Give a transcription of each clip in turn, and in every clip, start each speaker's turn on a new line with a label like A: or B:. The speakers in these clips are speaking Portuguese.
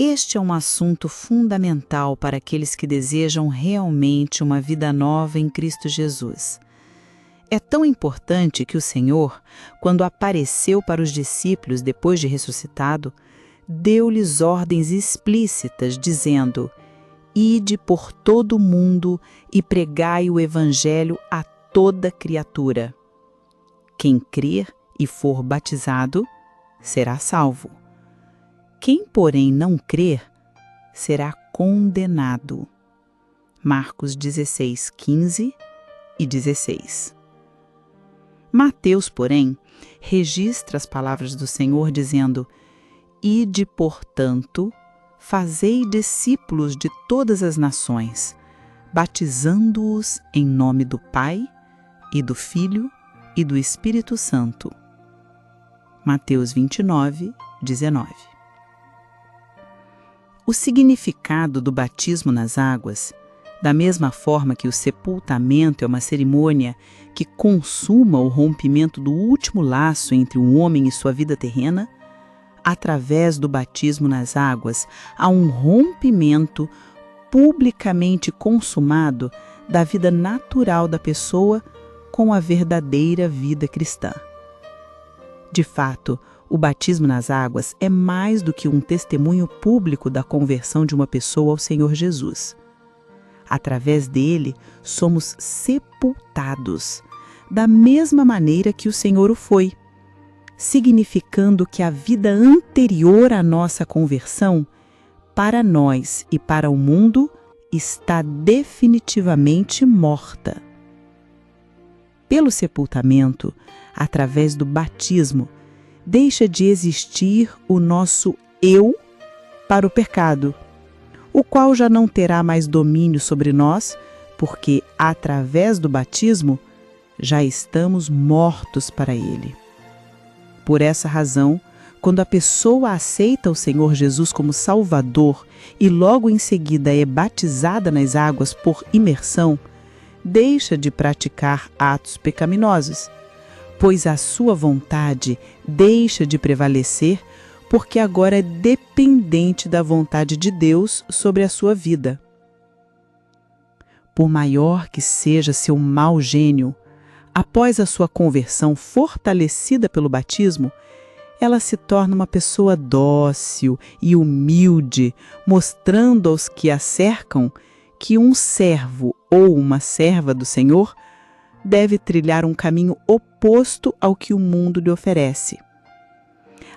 A: Este é um assunto fundamental para aqueles que desejam realmente uma vida nova em Cristo Jesus. É tão importante que o Senhor, quando apareceu para os discípulos depois de ressuscitado, deu-lhes ordens explícitas, dizendo: Ide por todo o mundo e pregai o Evangelho a toda criatura. Quem crer e for batizado será salvo. Quem, porém, não crer, será condenado. Marcos 16, 15 e 16. Mateus, porém, registra as palavras do Senhor dizendo: Ide, portanto, fazei discípulos de todas as nações, batizando-os em nome do Pai, e do Filho, e do Espírito Santo. Mateus 29, 19. O significado do batismo nas águas, da mesma forma que o sepultamento é uma cerimônia que consuma o rompimento do último laço entre um homem e sua vida terrena, através do batismo nas águas há um rompimento publicamente consumado da vida natural da pessoa com a verdadeira vida cristã. De fato, o batismo nas águas é mais do que um testemunho público da conversão de uma pessoa ao Senhor Jesus. Através dele, somos sepultados, da mesma maneira que o Senhor o foi, significando que a vida anterior à nossa conversão, para nós e para o mundo, está definitivamente morta. Pelo sepultamento, através do batismo, deixa de existir o nosso eu para o pecado, o qual já não terá mais domínio sobre nós, porque, através do batismo, já estamos mortos para ele. Por essa razão, quando a pessoa aceita o Senhor Jesus como Salvador e logo em seguida é batizada nas águas por imersão, deixa de praticar atos pecaminosos, pois a sua vontade deixa de prevalecer, porque agora é dependente da vontade de Deus sobre a sua vida. Por maior que seja seu mau gênio, após a sua conversão fortalecida pelo batismo, ela se torna uma pessoa dócil e humilde, mostrando aos que a cercam que um servo ou uma serva do Senhor deve trilhar um caminho oposto ao que o mundo lhe oferece.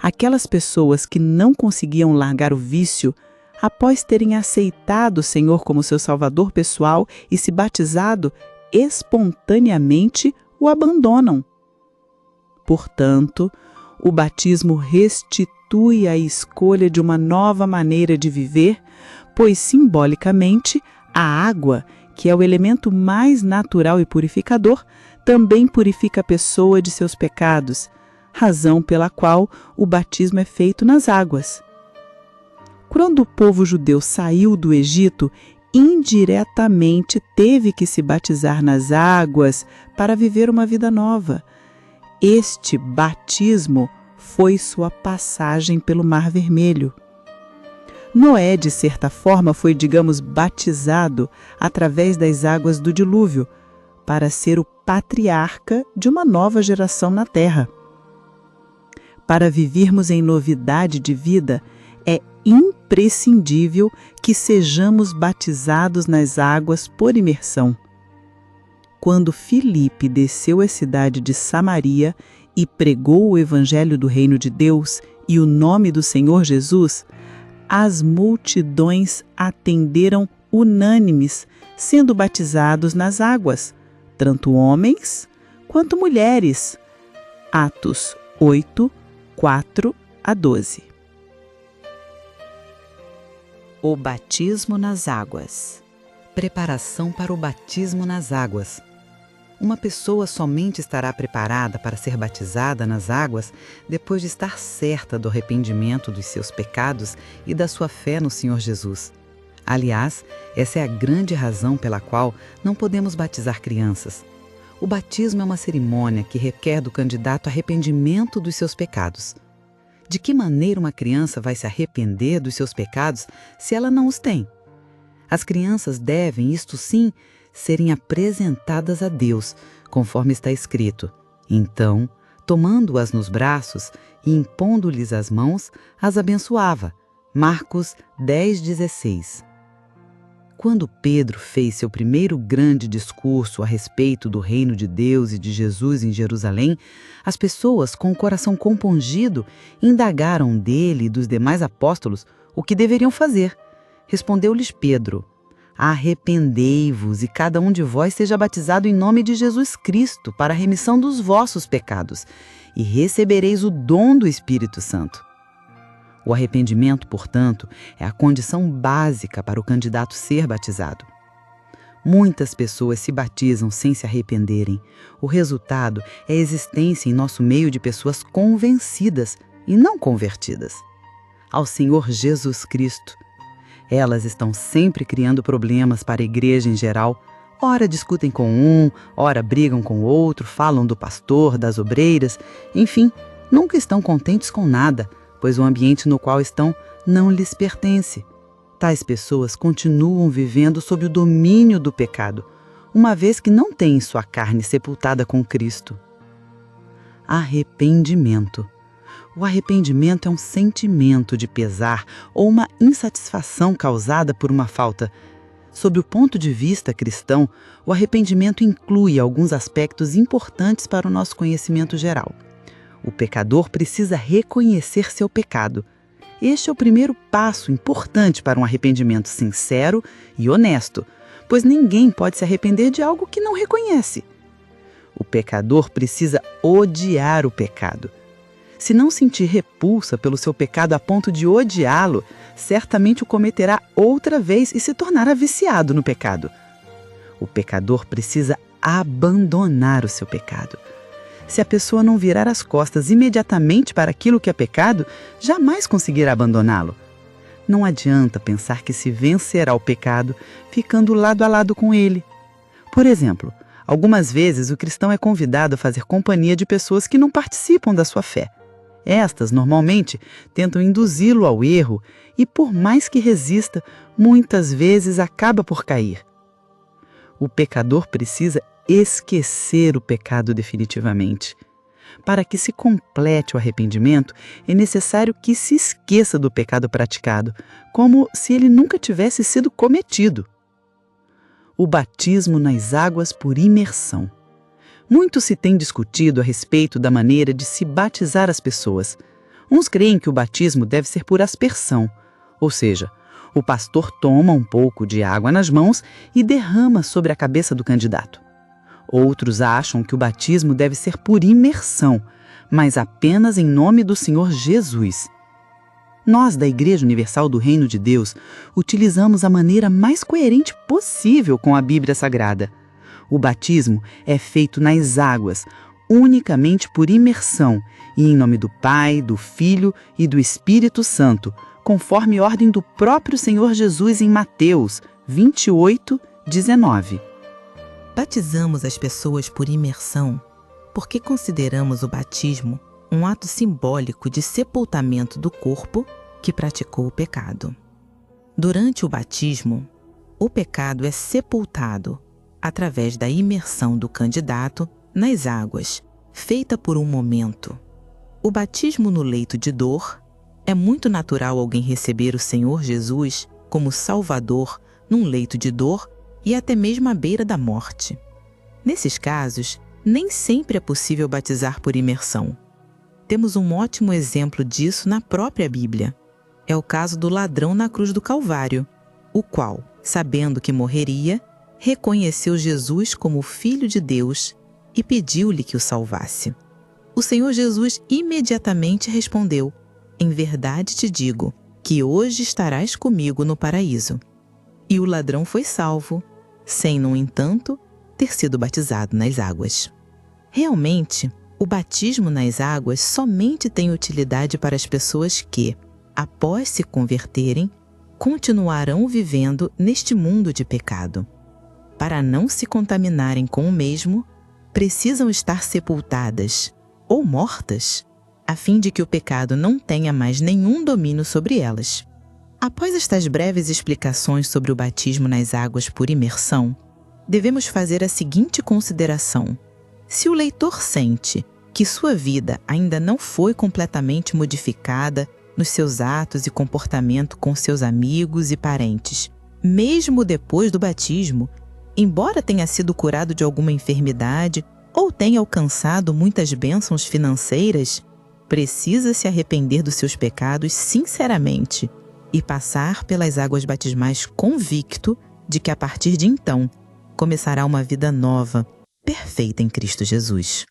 A: Aquelas pessoas que não conseguiam largar o vício, após terem aceitado o Senhor como seu Salvador pessoal e se batizado, espontaneamente o abandonam. Portanto, o batismo restitui a escolha de uma nova maneira de viver, pois simbolicamente a água, que é o elemento mais natural e purificador, também purifica a pessoa de seus pecados, razão pela qual o batismo é feito nas águas. Quando o povo judeu saiu do Egito, indiretamente teve que se batizar nas águas para viver uma vida nova. Este batismo foi sua passagem pelo Mar Vermelho. Noé, de certa forma, foi, digamos, batizado através das águas do dilúvio, para ser o patriarca de uma nova geração na terra. Para vivermos em novidade de vida, é imprescindível que sejamos batizados nas águas por imersão. Quando Filipe desceu à cidade de Samaria e pregou o evangelho do reino de Deus e o nome do Senhor Jesus, as multidões atenderam unânimes, sendo batizados nas águas, tanto homens quanto mulheres. Atos 8, 4 a 12. O batismo nas águas. Preparação para o batismo nas águas. Uma pessoa somente estará preparada para ser batizada nas águas depois de estar certa do arrependimento dos seus pecados e da sua fé no Senhor Jesus. Aliás, essa é a grande razão pela qual não podemos batizar crianças. O batismo é uma cerimônia que requer do candidato arrependimento dos seus pecados. De que maneira uma criança vai se arrepender dos seus pecados se ela não os tem? As crianças devem, isto sim, serem apresentadas a Deus, conforme está escrito. Então, tomando-as nos braços e impondo-lhes as mãos, as abençoava. Marcos 10:16. Quando Pedro fez seu primeiro grande discurso a respeito do reino de Deus e de Jesus em Jerusalém, as pessoas, com o coração compungido, indagaram dele e dos demais apóstolos o que deveriam fazer. Respondeu-lhes Pedro: arrependei-vos e cada um de vós seja batizado em nome de Jesus Cristo para a remissão dos vossos pecados, e recebereis o dom do Espírito Santo. O arrependimento, portanto, é a condição básica para o candidato ser batizado. Muitas pessoas se batizam sem se arrependerem. O resultado é a existência em nosso meio de pessoas convencidas e não convertidas ao Senhor Jesus Cristo. Elas estão sempre criando problemas para a igreja em geral. Ora discutem com um, ora brigam com o outro, falam do pastor, das obreiras, enfim, nunca estão contentes com nada, pois o ambiente no qual estão não lhes pertence. Tais pessoas continuam vivendo sob o domínio do pecado, uma vez que não têm sua carne sepultada com Cristo. Arrependimento. O arrependimento é um sentimento de pesar ou uma insatisfação causada por uma falta. Sob o ponto de vista cristão, o arrependimento inclui alguns aspectos importantes para o nosso conhecimento geral. O pecador precisa reconhecer seu pecado. Este é o primeiro passo importante para um arrependimento sincero e honesto, pois ninguém pode se arrepender de algo que não reconhece. O pecador precisa odiar o pecado. Se não sentir repulsa pelo seu pecado a ponto de odiá-lo, certamente o cometerá outra vez e se tornará viciado no pecado. O pecador precisa abandonar o seu pecado. Se a pessoa não virar as costas imediatamente para aquilo que é pecado, jamais conseguirá abandoná-lo. Não adianta pensar que se vencerá o pecado ficando lado a lado com ele. Por exemplo, algumas vezes o cristão é convidado a fazer companhia de pessoas que não participam da sua fé. Estas, normalmente, tentam induzi-lo ao erro e, por mais que resista, muitas vezes acaba por cair. O pecador precisa esquecer o pecado definitivamente. Para que se complete o arrependimento, é necessário que se esqueça do pecado praticado, como se ele nunca tivesse sido cometido. O batismo nas águas por imersão. Muito se tem discutido a respeito da maneira de se batizar as pessoas. Uns creem que o batismo deve ser por aspersão, ou seja, o pastor toma um pouco de água nas mãos e derrama sobre a cabeça do candidato. Outros acham que o batismo deve ser por imersão, mas apenas em nome do Senhor Jesus. Nós, da Igreja Universal do Reino de Deus, utilizamos a maneira mais coerente possível com a Bíblia Sagrada. O batismo é feito nas águas, unicamente por imersão, e em nome do Pai, do Filho e do Espírito Santo, conforme ordem do próprio Senhor Jesus em Mateus 28:19.
B: Batizamos as pessoas por imersão porque consideramos o batismo um ato simbólico de sepultamento do corpo que praticou o pecado. Durante o batismo, o pecado é sepultado através da imersão do candidato nas águas, feita por um momento. O batismo no leito de dor. É muito natural alguém receber o Senhor Jesus como Salvador num leito de dor e até mesmo à beira da morte. Nesses casos, nem sempre é possível batizar por imersão. Temos um ótimo exemplo disso na própria Bíblia. É o caso do ladrão na cruz do Calvário, o qual, sabendo que morreria, reconheceu Jesus como Filho de Deus e pediu-lhe que o salvasse. O Senhor Jesus imediatamente respondeu: em verdade te digo, que hoje estarás comigo no paraíso. E o ladrão foi salvo, sem, no entanto, ter sido batizado nas águas. Realmente, o batismo nas águas somente tem utilidade para as pessoas que, após se converterem, continuarão vivendo neste mundo de pecado. Para não se contaminarem com o mesmo, precisam estar sepultadas ou mortas a fim de que o pecado não tenha mais nenhum domínio sobre elas. Após estas breves explicações sobre o batismo nas águas por imersão, devemos fazer a seguinte consideração. Se o leitor sente que sua vida ainda não foi completamente modificada nos seus atos e comportamento com seus amigos e parentes, mesmo depois do batismo, embora tenha sido curado de alguma enfermidade ou tenha alcançado muitas bênçãos financeiras, precisa se arrepender dos seus pecados sinceramente e passar pelas águas batismais convicto de que a partir de então começará uma vida nova, perfeita em Cristo Jesus.